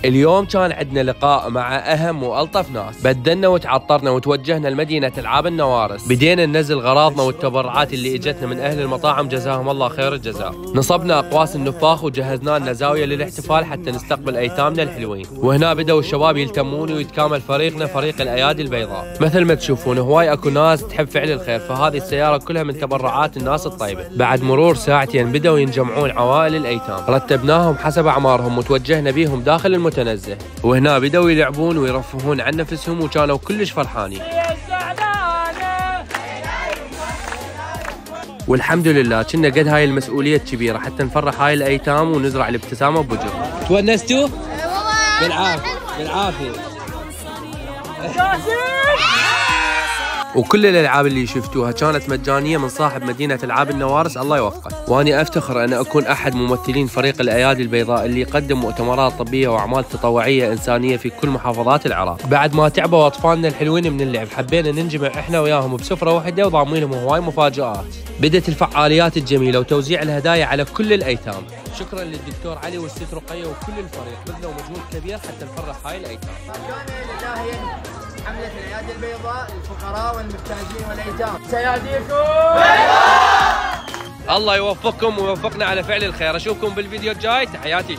اليوم كان عندنا لقاء مع أهم وألطف ناس. بدلنا وتعطرنا وتوجهنا لمدينة ألعاب النوارس. بدينا ننزل غراضنا والتبرعات اللي اجتنا من أهل المطاعم جزاهم الله خير الجزاء. نصبنا أقواس النفاخ وجهزنا لنا زاوية للاحتفال حتى نستقبل أيتامنا الحلوين. وهنا بدأوا الشباب يلتمون ويتكامل فريقنا فريق الأيادي البيضاء. مثل ما تشوفون هواي أكو ناس تحب فعل الخير، فهذه السيارة كلها من تبرعات الناس الطيبة. بعد مرور ساعتين بدأوا ينجمعون عوائل الأيتام، رتبناهم حسب أعمارهم وتوجهنا بيهم داخل المتنزه. وهنا بدأوا يلعبون ويرفهون عن نفسهم وكانوا كلش فرحانين. والحمد لله كنا قد هاي المسؤولية الكبيرة حتى نفرح هاي الأيتام ونزرع الابتسامة بوجههم. تونستوا؟ بالعافية بالعافية. وكل الالعاب اللي شفتوها كانت مجانيه من صاحب مدينه العاب النوارس، الله يوفقه. واني افتخر ان اكون احد ممثلين فريق الايادي البيضاء اللي يقدم مؤتمرات طبيه واعمال تطوعيه انسانيه في كل محافظات العراق. بعد ما تعبوا اطفالنا الحلوين من اللعب حبينا ننجمع احنا وياهم بسفره واحده وضامين لهم هواي مفاجات. بدت الفعاليات الجميله وتوزيع الهدايا على كل الايتام. شكرا للدكتور علي والست رقيه وكل الفريق، بذلوا مجهود كبير حتى نفرح هاي الايتام. حملة الأيادي البيضاء للفقراء والمحتاجين والأيتام. سياديكم بيضاء. الله يوفقكم ويوفقنا على فعل الخير. اشوفكم بالفيديو الجاي. تحياتي.